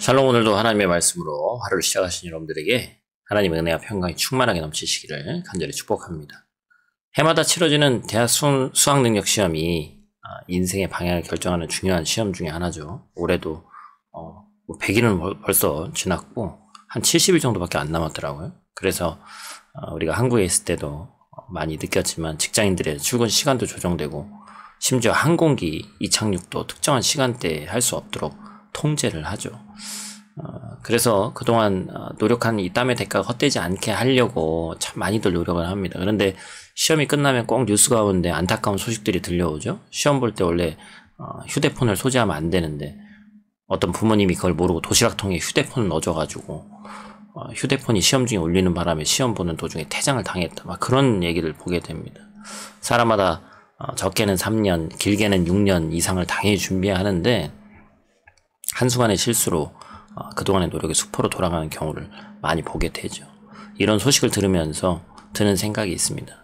샬롬. 오늘도 하나님의 말씀으로 하루를 시작하신 여러분들에게 하나님의 은혜와 평강이 충만하게 넘치시기를 간절히 축복합니다. 해마다 치러지는 대학 수학 능력 시험이 인생의 방향을 결정하는 중요한 시험 중에 하나죠. 올해도 100일은 벌써 지났고 한 70일 정도밖에 안 남았더라고요. 그래서 우리가 한국에 있을 때도 많이 느꼈지만 직장인들의 출근 시간도 조정되고 심지어 항공기 이착륙도 특정한 시간대에 할 수 없도록 통제를 하죠. 그래서 그동안 노력한 이 땀의 대가가 헛되지 않게 하려고 참 많이들 노력을 합니다. 그런데 시험이 끝나면 꼭 뉴스 가운데 안타까운 소식들이 들려오죠. 시험 볼 때 원래 휴대폰을 소지하면 안 되는데 어떤 부모님이 그걸 모르고 도시락통에 휴대폰을 넣어줘가지고 휴대폰이 시험 중에 울리는 바람에 시험 보는 도중에 퇴장을 당했다. 막 그런 얘기를 보게 됩니다. 사람마다 적게는 3년, 길게는 6년 이상을 당연히 준비해야 하는데 한순간의 실수로 그동안의 노력이 수포로 돌아가는 경우를 많이 보게 되죠. 이런 소식을 들으면서 드는 생각이 있습니다.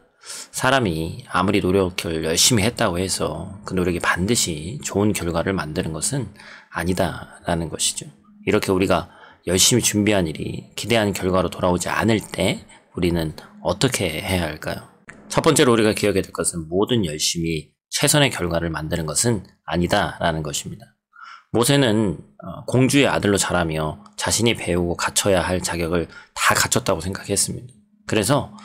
사람이 아무리 노력을 열심히 했다고 해서 그 노력이 반드시 좋은 결과를 만드는 것은 아니다라는 것이죠. 이렇게 우리가 열심히 준비한 일이 기대한 결과로 돌아오지 않을 때 우리는 어떻게 해야 할까요? 첫 번째로 우리가 기억해야 될 것은 모든 열심히 최선의 결과를 만드는 것은 아니다라는 것입니다. 모세는 공주의 아들로 자라며 자신이 배우고 갖춰야 할 자격을 다 갖췄다고 생각했습니다. 그래서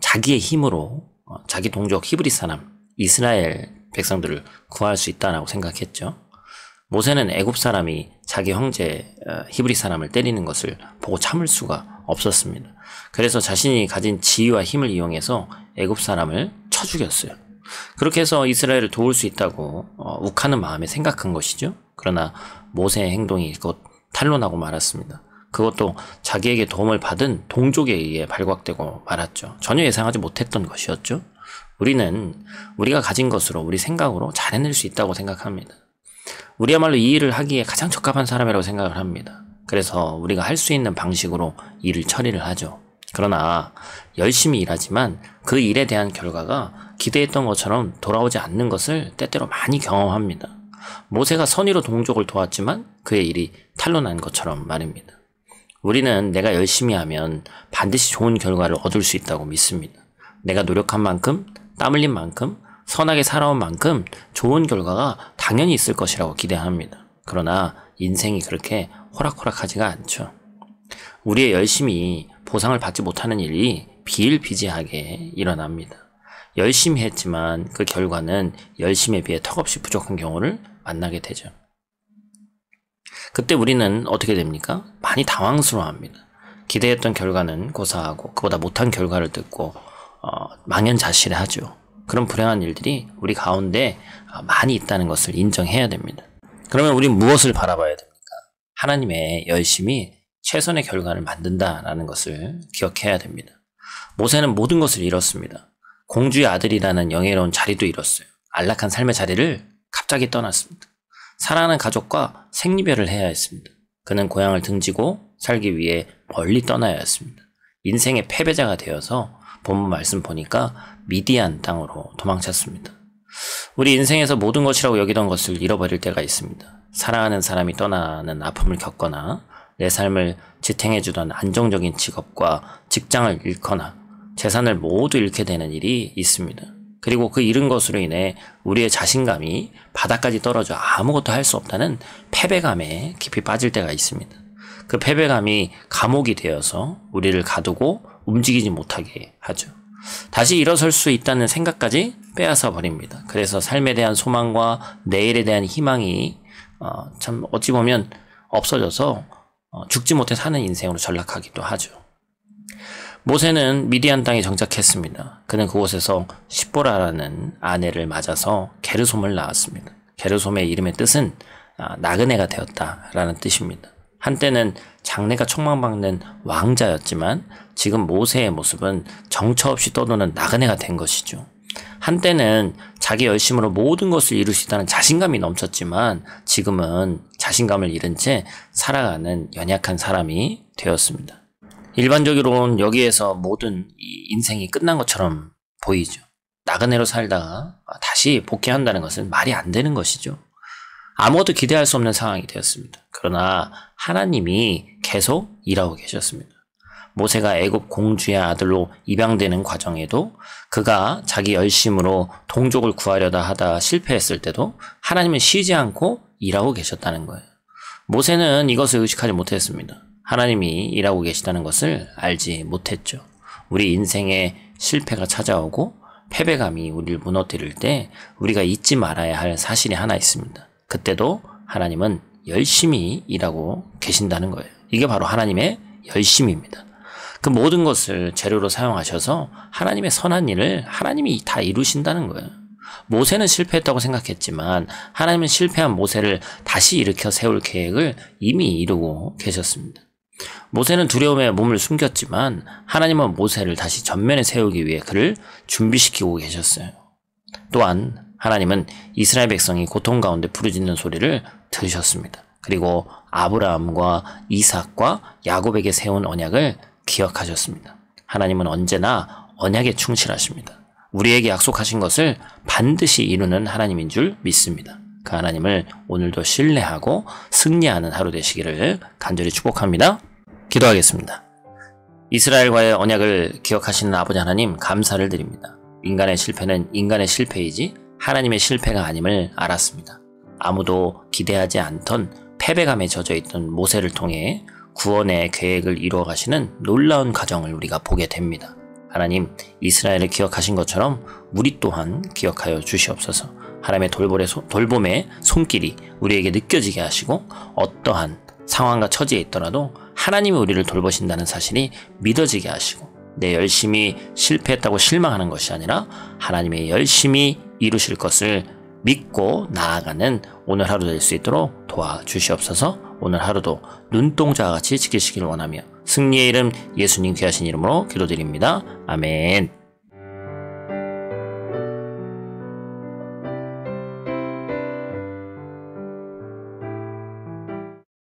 자기의 힘으로 자기 동족 히브리 사람, 이스라엘 백성들을 구할 수 있다고 생각했죠. 모세는 애굽 사람이 자기 형제 히브리 사람을 때리는 것을 보고 참을 수가 없었습니다. 그래서 자신이 가진 지위와 힘을 이용해서 애굽 사람을 쳐 죽였어요. 그렇게 해서 이스라엘을 도울 수 있다고 욱하는 마음에 생각한 것이죠. 그러나 모세의 행동이 곧 탄로나고 말았습니다. 그것도 자기에게 도움을 받은 동족에 의해 발각되고 말았죠. 전혀 예상하지 못했던 것이었죠. 우리는 우리가 가진 것으로 우리 생각으로 잘 해낼 수 있다고 생각합니다. 우리야말로 이 일을 하기에 가장 적합한 사람이라고 생각을 합니다. 그래서 우리가 할 수 있는 방식으로 일을 처리를 하죠. 그러나 열심히 일하지만 그 일에 대한 결과가 기대했던 것처럼 돌아오지 않는 것을 때때로 많이 경험합니다. 모세가 선의로 동족을 도왔지만 그의 일이 탄로난 것처럼 말입니다. 우리는 내가 열심히 하면 반드시 좋은 결과를 얻을 수 있다고 믿습니다. 내가 노력한 만큼, 땀 흘린 만큼, 선하게 살아온 만큼 좋은 결과가 당연히 있을 것이라고 기대합니다. 그러나 인생이 그렇게 호락호락하지가 않죠. 우리의 열심이 보상을 받지 못하는 일이 비일비재하게 일어납니다. 열심히 했지만 그 결과는 열심에 비해 턱없이 부족한 경우를 만나게 되죠. 그때 우리는 어떻게 됩니까? 많이 당황스러워합니다. 기대했던 결과는 고사하고 그보다 못한 결과를 듣고 망연자실하죠. 그런 불행한 일들이 우리 가운데 많이 있다는 것을 인정해야 됩니다. 그러면 우리는 무엇을 바라봐야 됩니까? 하나님의 열심이 최선의 결과를 만든다라는 것을 기억해야 됩니다. 모세는 모든 것을 잃었습니다. 공주의 아들이라는 영예로운 자리도 잃었어요. 안락한 삶의 자리를 갑자기 떠났습니다. 사랑하는 가족과 생리별을 해야 했습니다. 그는 고향을 등지고 살기 위해 멀리 떠나야 했습니다. 인생의 패배자가 되어서 본문 말씀 보니까 미디안 땅으로 도망쳤습니다. 우리 인생에서 모든 것이라고 여기던 것을 잃어버릴 때가 있습니다. 사랑하는 사람이 떠나는 아픔을 겪거나 내 삶을 지탱해주던 안정적인 직업과 직장을 잃거나 재산을 모두 잃게 되는 일이 있습니다. 그리고 그 잃은 것으로 인해 우리의 자신감이 바닥까지 떨어져 아무것도 할 수 없다는 패배감에 깊이 빠질 때가 있습니다. 그 패배감이 감옥이 되어서 우리를 가두고 움직이지 못하게 하죠. 다시 일어설 수 있다는 생각까지 빼앗아 버립니다. 그래서 삶에 대한 소망과 내일에 대한 희망이 참 어찌 보면 없어져서 죽지 못해 사는 인생으로 전락하기도 하죠. 모세는 미디안 땅에 정착했습니다. 그는 그곳에서 십보라라는 아내를 맞아서 게르솜을 낳았습니다. 게르솜의 이름의 뜻은 나그네가 되었다라는 뜻입니다. 한때는 장래가 촉망받는 왕자였지만 지금 모세의 모습은 정처 없이 떠도는 나그네가 된 것이죠. 한때는 자기 열심으로 모든 것을 이룰 수 있다는 자신감이 넘쳤지만 지금은 자신감을 잃은 채 살아가는 연약한 사람이 되었습니다. 일반적으로는 여기에서 모든 인생이 끝난 것처럼 보이죠. 나그네로 살다가 다시 복귀한다는 것은 말이 안 되는 것이죠. 아무것도 기대할 수 없는 상황이 되었습니다. 그러나 하나님이 계속 일하고 계셨습니다. 모세가 애굽 공주의 아들로 입양되는 과정에도 그가 자기 열심으로 동족을 구하려다 하다 실패했을 때도 하나님은 쉬지 않고 일하고 계셨다는 거예요. 모세는 이것을 의식하지 못했습니다. 하나님이 일하고 계시다는 것을 알지 못했죠. 우리 인생에 실패가 찾아오고 패배감이 우리를 무너뜨릴 때 우리가 잊지 말아야 할 사실이 하나 있습니다. 그때도 하나님은 열심히 일하고 계신다는 거예요. 이게 바로 하나님의 열심입니다. 그 모든 것을 재료로 사용하셔서 하나님의 선한 일을 하나님이 다 이루신다는 거예요. 모세는 실패했다고 생각했지만 하나님은 실패한 모세를 다시 일으켜 세울 계획을 이미 이루고 계셨습니다. 모세는 두려움에 몸을 숨겼지만 하나님은 모세를 다시 전면에 세우기 위해 그를 준비시키고 계셨어요. 또한 하나님은 이스라엘 백성이 고통 가운데 부르짖는 소리를 들으셨습니다. 그리고 아브라함과 이삭과 야곱에게 세운 언약을 기억하셨습니다. 하나님은 언제나 언약에 충실하십니다. 우리에게 약속하신 것을 반드시 이루는 하나님인 줄 믿습니다. 그 하나님을 오늘도 신뢰하고 승리하는 하루 되시기를 간절히 축복합니다. 기도하겠습니다. 이스라엘과의 언약을 기억하시는 아버지 하나님 감사를 드립니다. 인간의 실패는 인간의 실패이지 하나님의 실패가 아님을 알았습니다. 아무도 기대하지 않던 패배감에 젖어있던 모세를 통해 구원의 계획을 이루어가시는 놀라운 과정을 우리가 보게 됩니다. 하나님, 이스라엘을 기억하신 것처럼 우리 또한 기억하여 주시옵소서. 하나님의 돌봄의 손길이 우리에게 느껴지게 하시고 어떠한 상황과 처지에 있더라도 하나님이 우리를 돌보신다는 사실이 믿어지게 하시고 내 열심히 실패했다고 실망하는 것이 아니라 하나님의 열심히 이루실 것을 믿고 나아가는 오늘 하루 될 수 있도록 도와주시옵소서. 오늘 하루도 눈동자와 같이 지키시기를 원하며 승리의 이름 예수님 귀하신 이름으로 기도드립니다. 아멘.